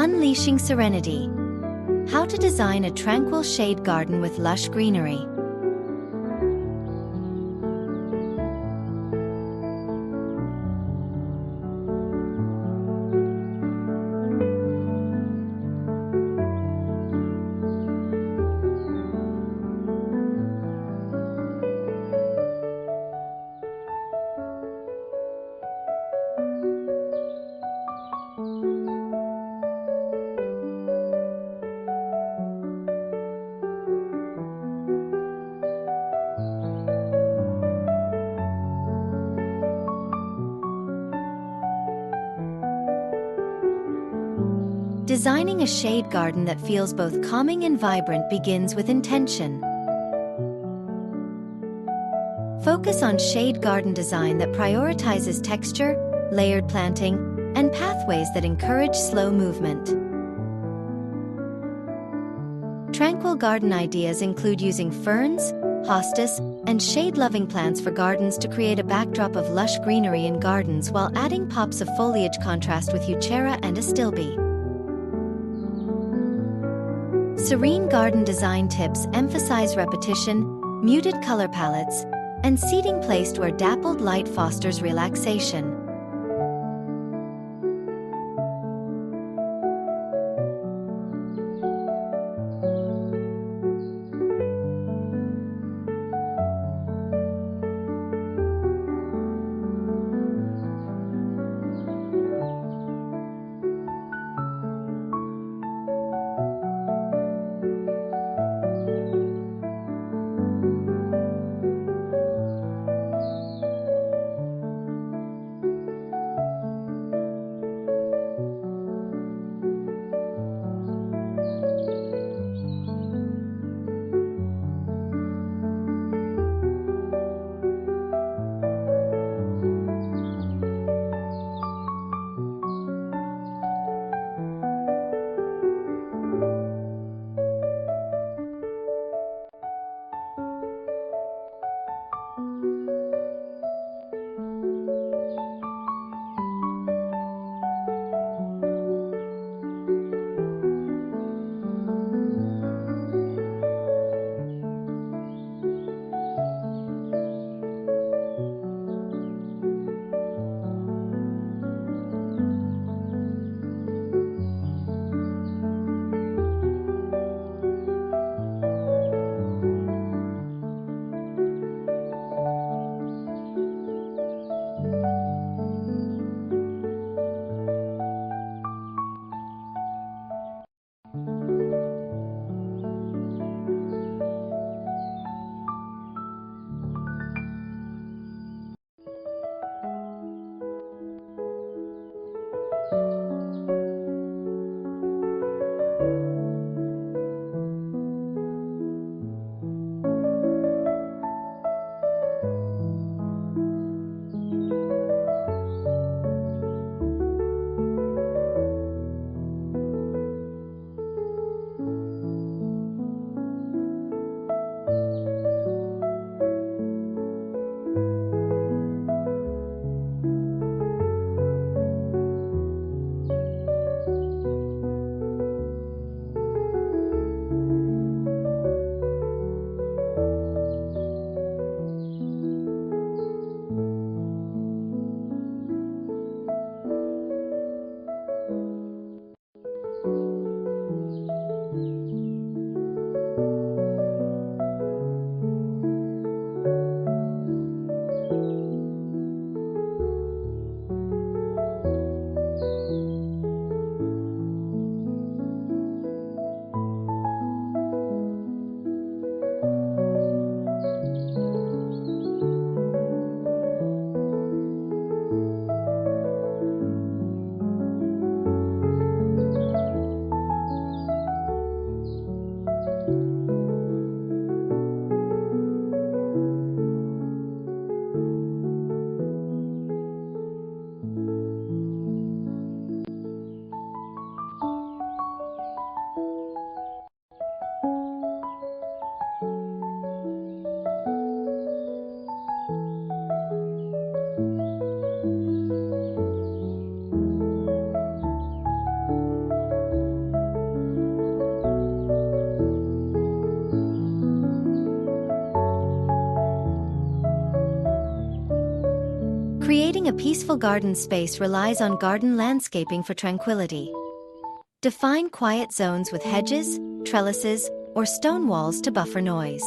Unleashing Serenity. How to design a tranquil shade garden with lush greenery. Designing a shade garden that feels both calming and vibrant begins with intention. Focus on shade garden design that prioritizes texture, layered planting, and pathways that encourage slow movement. Tranquil garden ideas include using ferns, hostas, and shade-loving plants for gardens to create a backdrop of lush greenery in gardens while adding pops of foliage contrast with euchera and astilbe. Serene garden design tips emphasize repetition, muted color palettes, and seating placed where dappled light fosters relaxation. Creating a peaceful garden space relies on garden landscaping for tranquility. Define quiet zones with hedges, trellises, or stone walls to buffer noise.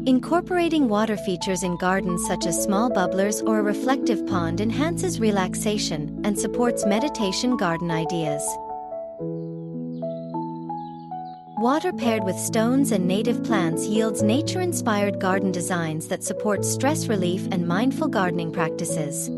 Incorporating water features in gardens such as small bubblers or a reflective pond enhances relaxation and supports meditation garden ideas. Water paired with stones and native plants yields nature-inspired garden designs that support stress relief and mindful gardening practices.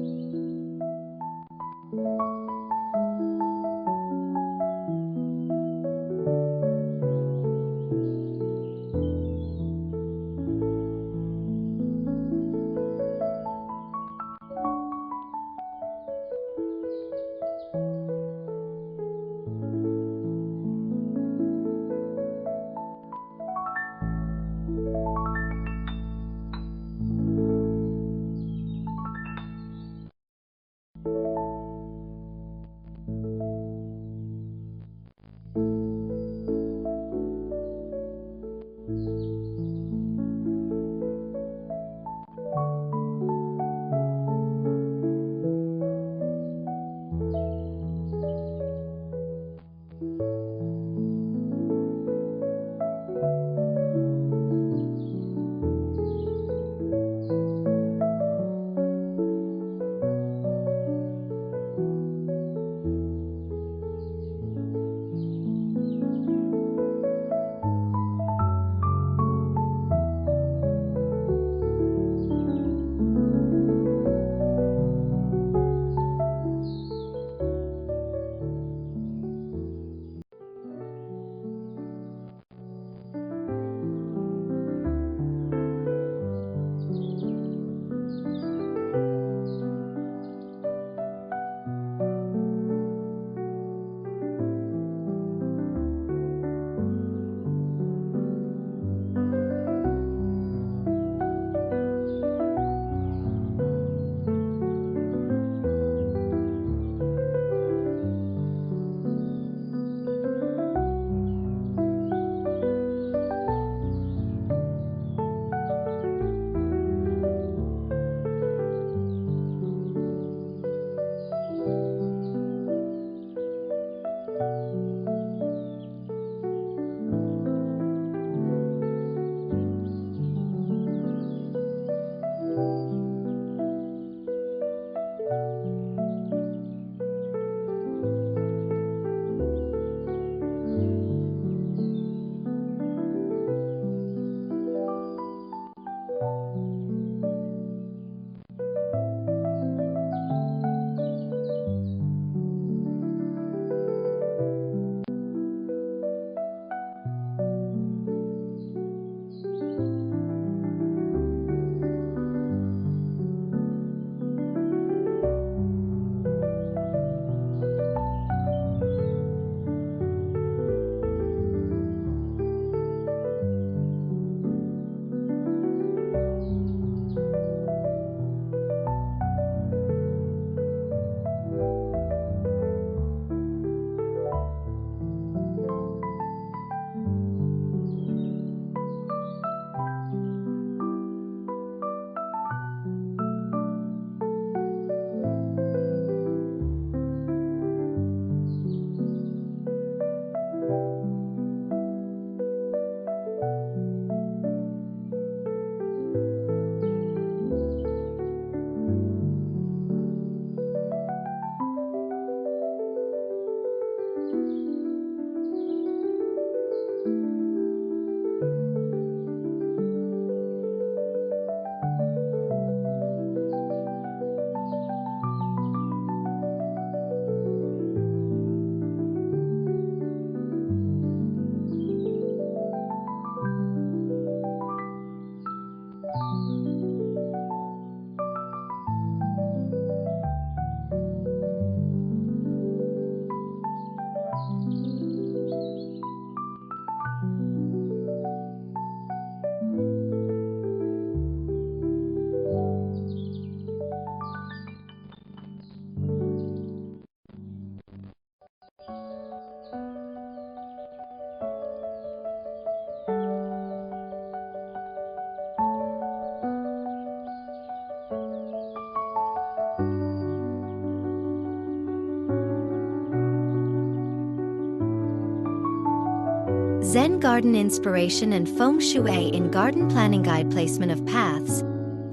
Zen garden inspiration and feng shui in garden planning guide, placement of paths,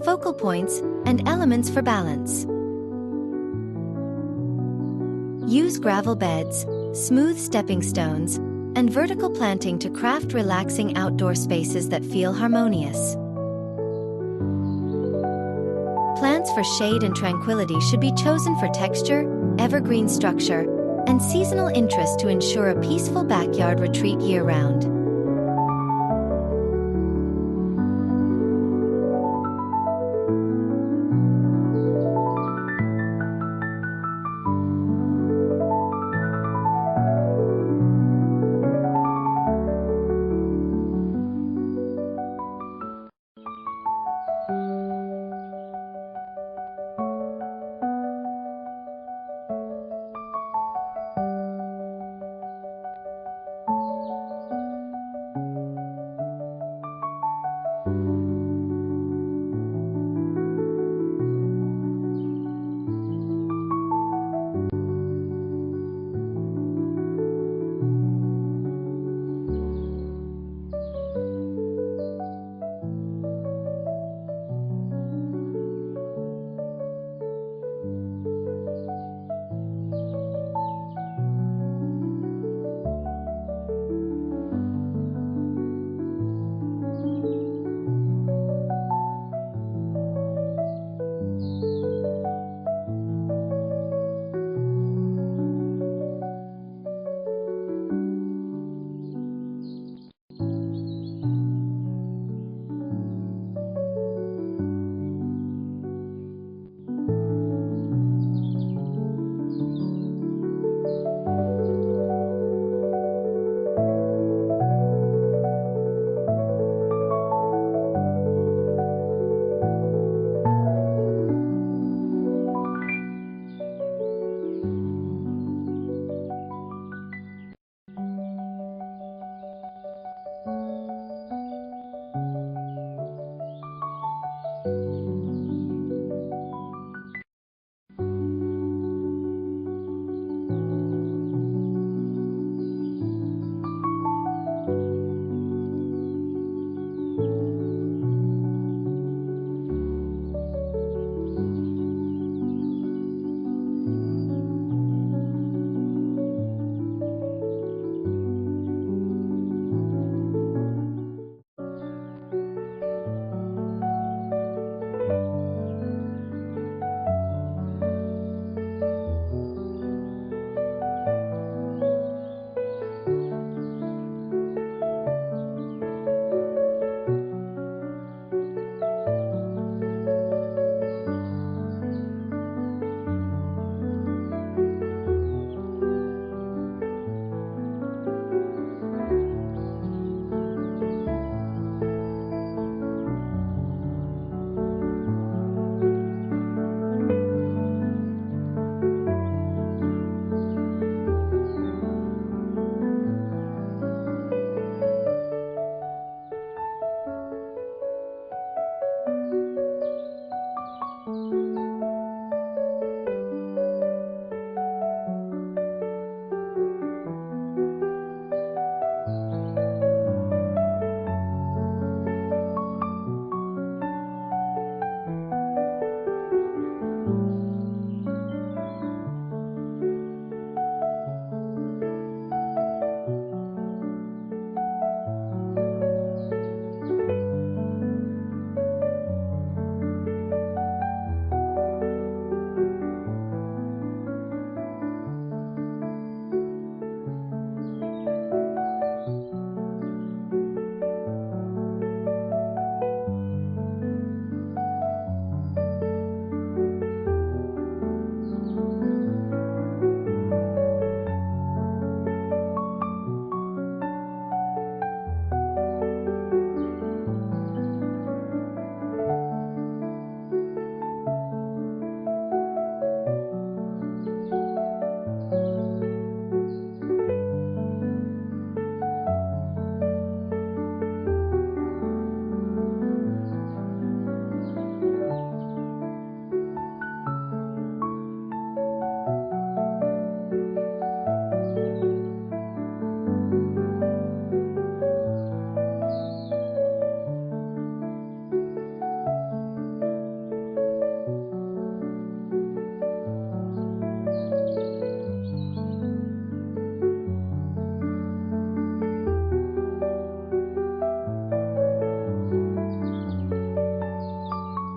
focal points, and elements for balance. Use gravel beds, smooth stepping stones, and vertical planting to craft relaxing outdoor spaces that feel harmonious. Plants for shade and tranquility should be chosen for texture, evergreen structure, and seasonal interest to ensure a peaceful backyard retreat year-round.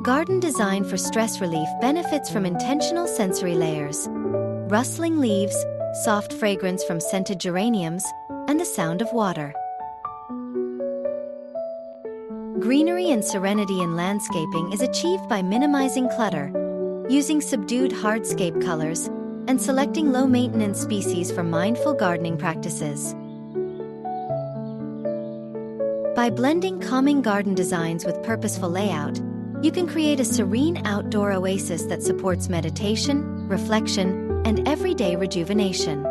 Garden design for stress relief benefits from intentional sensory layers. Rustling leaves, soft fragrance from scented geraniums, and the sound of water. Greenery and serenity in landscaping is achieved by minimizing clutter, using subdued hardscape colors, and selecting low-maintenance species for mindful gardening practices. By blending calming garden designs with purposeful layout, you can create a serene outdoor oasis that supports meditation, reflection, and everyday rejuvenation.